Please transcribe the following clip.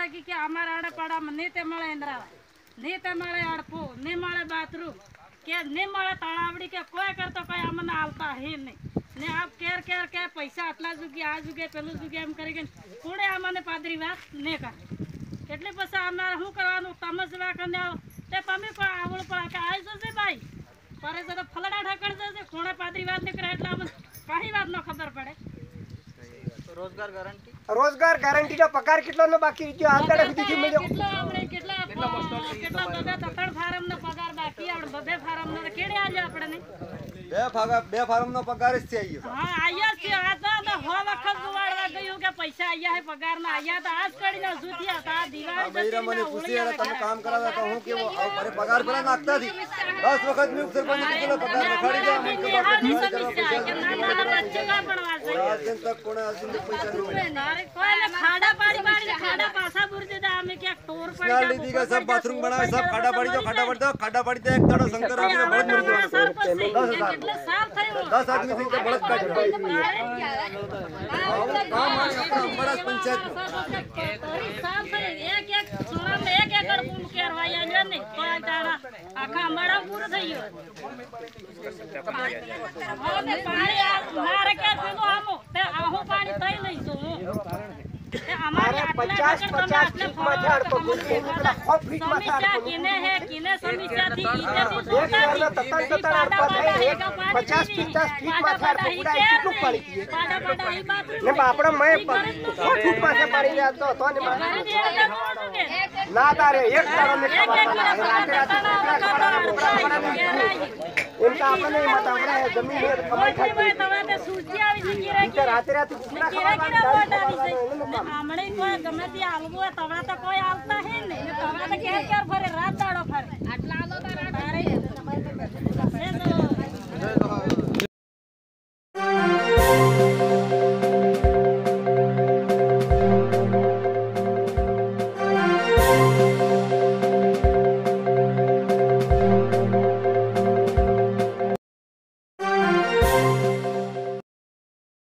सकी कि हमारा आड़े पाड़ा में नहीं ते मळे इंद्रा नहीं ते मळे अड़पो नहीं मळे बाथरूम के नहीं मळे तळावड़ी के कोई करतो कोई अमने आलता ही नहीं ने आप केर केर के पैसा आटला जुगी आ जुगे पेलू जुगे एम करी कोणे अमने पादरी વાત ने करे એટલે પછી અમારે શું કરવાનું તમે જ વાકને આવો તે તમે કોઈ આવળ પર કે આઈ જશે ભાઈ પરે તો ફલડા ઠકડ જશે કોણે પાદરી વાત ને કરે એટલે અમને કાઈ વાત ન ખબર પડે રોજગાર ગેરંટી નો પગાર કેટલો નો બાકી રહ્યો હાલ દાડે સુધી મળ્યો કેટલો આપણે કેટલા બબે તકડ ફાર્મ નો પગાર બાકી આપણે બબે ફાર્મ નો કેડે આલ્યો આપણે બે ફાર્મ નો પગાર જ છે આયો હા આયા છે આ તો હો વખત ગુવાડવા ગયું કે પૈસા આયા હે પગાર ના આયા તો આજ કડીને જુતિયા તા દિવાળી બૈરા મને પૂછી એલા તમે કામ કરાવે તો હું કેવો અરે પગાર પર નાખતા થી 10 વખત મે સરપંચ કિલો પગાર રખાડી દે મને સમસ્યા કે નાના બચ્ચા કા ભણવા છે આજન તક કોણે આજન પૈસા ન અરે કોઈને ખાડા પાડી ખાડા પાસા બુર દેતા અમે કે ટોર પડી નાલી દીગા सब बाथरूम बनावे सब खाड़ा पड़ी दो एक दाड़ो शंकर आपने बड़द मर गयो કેટલા સાલ થયો 10 आदमी થી તો बड़द काट काम बड़ा पंचायत સાલ થયો એક સોના મે એક એકડ ભૂમ કેરવાય આલ્યો ને કોઈ દાડા આખા અમારા પૂરો થઈ ગયો હવે પાણી મારે કે પેલો આમો તે આહો પાણી થઈ નહીં તો મારે 50 ફીટ માં ઝાડ તો ગુંડી નીકળા 100 ફીટ માં ઝાડ કિને હે કિને સમસ્યા થી ઈજેથી એક વારનો તતણ અડપા થાય 50 ફીટ માં ઝાડ તો ઉડાય કેટલું પાણી પીએ પાડા ઈ બાથરૂમ ને બાપડા મે 100 ફીટ માં છે પાણી જાતો તો ને ના તારે એક દાડો ને इनका अपने मत हमरा जमीन में कमाई खाई તમે તે સૂજી આવી જકી રે કે રાતે રાતે કુકડા ખાવા આમણે કોઈ ગમે તે આલવો તવડા તો કોઈ આવતા હે ને તવડા તો કેર કેર ફરે રાત દાડો ફરે આટલા આલો તો